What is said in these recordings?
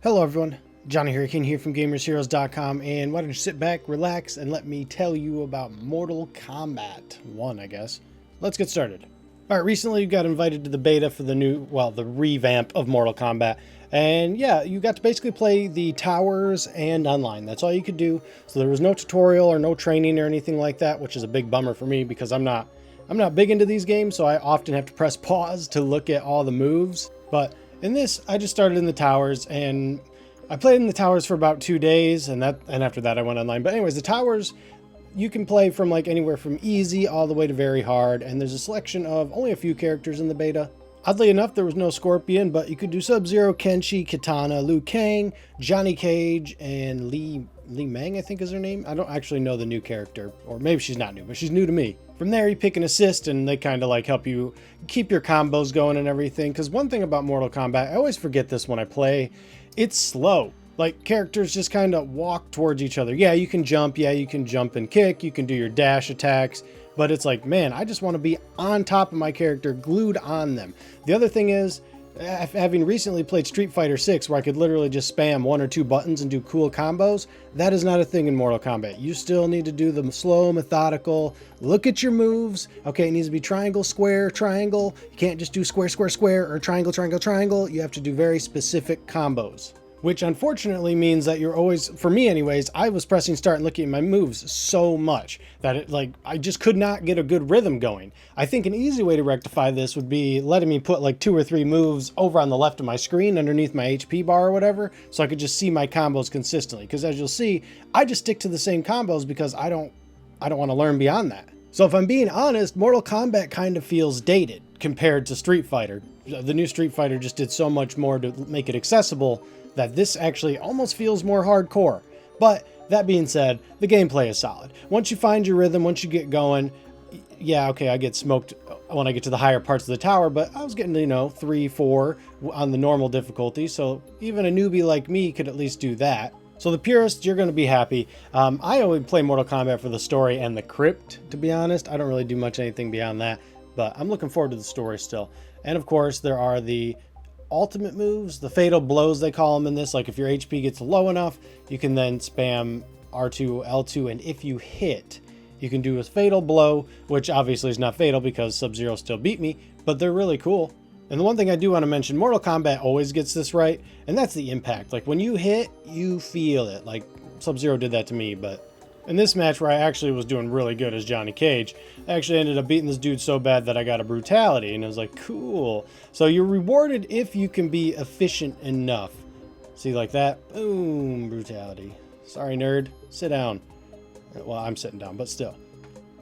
Hello everyone, Johnny Hurricane here from GamersHeroes.com, and why don't you sit back, relax, and let me tell you about Mortal Kombat 1, I guess. Let's get started. Alright, recently you got invited to the beta for the revamp of Mortal Kombat, and yeah, you got to basically play the towers and online. That's all you could do, so there was no tutorial or no training or anything like that, which is a big bummer for me because I'm not big into these games, so I often have to press pause to look at all the moves, but in this, I just started in the towers, and I played in the towers for about 2 days, and after that I went online. But anyways, the towers, you can play from like anywhere from easy all the way to very hard, and there's a selection of only a few characters in the beta. Oddly enough, there was no Scorpion, but you could do Sub-Zero, Kenshi, Kitana, Liu Kang, Johnny Cage, and Li Meng, I think is her name. I don't actually know the new character, or maybe she's not new, but she's new to me. From there, you pick an assist, and they kind of like help you keep your combos going and everything. Because one thing about Mortal Kombat, I always forget this when I play, it's slow. Like, characters just kind of walk towards each other. Yeah, you can jump and kick, you can do your dash attacks, but it's like, man, I just want to be on top of my character, glued on them. The other thing is, having recently played Street Fighter 6, where I could literally just spam 1 or 2 buttons and do cool combos, that is not a thing in Mortal Kombat. You still need to do the slow, methodical, look at your moves. Okay, it needs to be triangle, square, triangle. You can't just do square, square, square, or triangle, triangle, triangle. You have to do very specific combos, which unfortunately means that you're always, for me anyways, I was pressing start and looking at my moves so much that I just could not get a good rhythm going. I think an easy way to rectify this would be letting me put like 2 or 3 moves over on the left of my screen underneath my HP bar or whatever, so I could just see my combos consistently. Because as you'll see, I just stick to the same combos because I don't want to learn beyond that. So if I'm being honest, Mortal Kombat kind of feels dated compared to Street Fighter. The new Street Fighter just did so much more to make it accessible that this actually almost feels more hardcore. But that being said, the gameplay is solid. Once you find your rhythm, once you get going, yeah, okay, I get smoked when I get to the higher parts of the tower, but I was getting, 3, 4 on the normal difficulty, so even a newbie like me could at least do that. So the purists, you're going to be happy. I always play Mortal Kombat for the story and the crypt, to be honest. I don't really do much anything beyond that, but I'm looking forward to the story still. And of course, there are the ultimate moves, the fatal blows they call them in this. Like if your HP gets low enough, you can then spam R2, L2, and if you hit, you can do a fatal blow, which obviously is not fatal because Sub-Zero still beat me, but they're really cool. And the one thing I do want to mention, Mortal Kombat always gets this right, and that's the impact. Like when you hit, you feel it. Like Sub-Zero did that to me, but in this match where I actually was doing really good as Johnny Cage, I actually ended up beating this dude so bad that I got a brutality, and I was like, cool. So you're rewarded if you can be efficient enough. See, like that? Boom, brutality. Sorry, nerd. Sit down. Well, I'm sitting down, but still.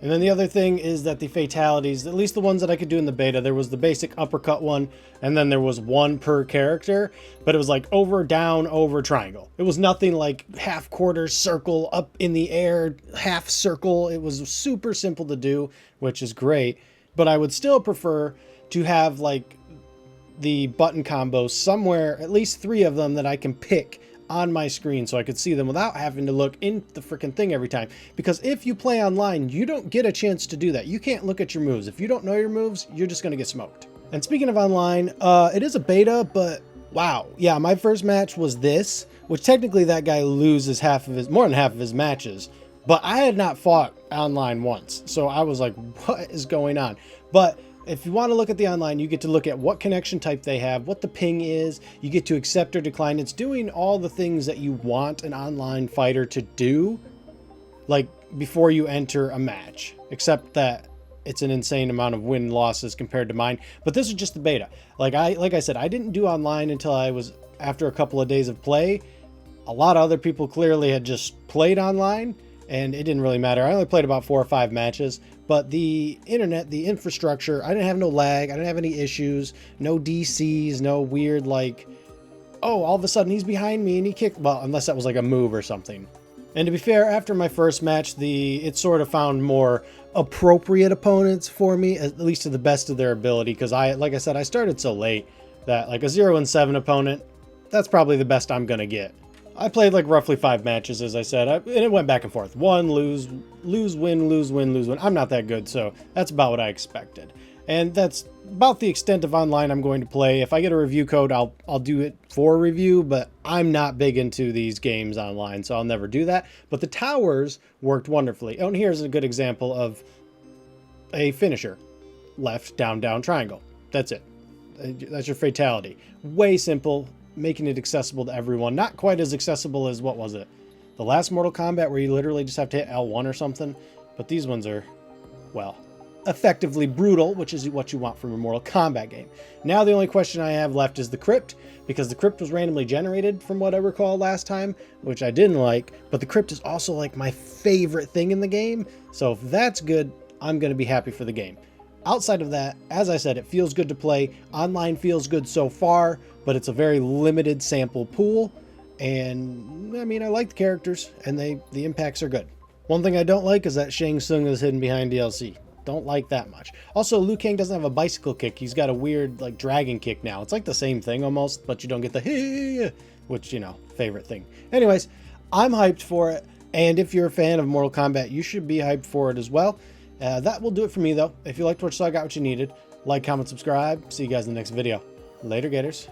And then the other thing is that the fatalities, at least the ones that I could do in the beta, there was the basic uppercut one, and then there was 1 per character, but it was like over, down, over, triangle. It was nothing like half quarter, circle, up in the air, half circle. It was super simple to do, which is great, but I would still prefer to have like the button combos somewhere, at least 3 of them that I can pick on my screen so I could see them without having to look in the freaking thing every time. Because if you play online, you don't get a chance to do that. You can't look at your moves. If you don't know your moves, you're just going to get smoked. And speaking of online, it is a beta, but wow. Yeah, my first match was this, which technically that guy loses more than half of his matches. But I had not fought online once. So I was like, what is going on? But if you want to look at the online, you get to look at what connection type they have, what the ping is, you get to accept or decline. It's doing all the things that you want an online fighter to do, like before you enter a match, except that it's an insane amount of win losses compared to mine. But this is just the beta. Like I said, I didn't do online until after a couple of days of play. A lot of other people clearly had just played online, and it didn't really matter. I only played about 4 or 5 matches, but the internet, the infrastructure, I didn't have no lag, I didn't have any issues, no DCs, no weird like, oh, all of a sudden he's behind me and he kicked, well, unless that was like a move or something. And to be fair, after my first match, it sort of found more appropriate opponents for me, at least to the best of their ability, because like I said, I started so late that like a 0-7 opponent, that's probably the best I'm gonna get. I played like roughly 5 matches, as I said, and it went back and forth. 1, lose, win, lose, win, lose, win. I'm not that good, so that's about what I expected. And that's about the extent of online I'm going to play. If I get a review code, I'll do it for review, but I'm not big into these games online, so I'll never do that. But the towers worked wonderfully. Oh, and here's a good example of a finisher. Left, down, down, triangle. That's it. That's your fatality. Way simple, making it accessible to everyone. Not quite as accessible as, what was it? The last Mortal Kombat, where you literally just have to hit L1 or something. But these ones are, well, effectively brutal, which is what you want from a Mortal Kombat game. Now the only question I have left is the crypt, because the crypt was randomly generated from what I recall last time, which I didn't like, but the crypt is also like my favorite thing in the game. So if that's good, I'm going to be happy for the game. Outside of that, as I said, it feels good to play. Online feels good so far, but it's a very limited sample pool. And I mean, I like the characters and the impacts are good. One thing I don't like is that Shang Tsung is hidden behind DLC. Don't like that much. Also, Liu Kang doesn't have a bicycle kick. He's got a weird like dragon kick now. It's like the same thing almost, but you don't get the hey, which, you know, favorite thing. Anyways, I'm hyped for it. And if you're a fan of Mortal Kombat, you should be hyped for it as well. That will do it for me though. If you liked what you saw, got what you needed. Like, comment, subscribe. See you guys in the next video. Later, Gators.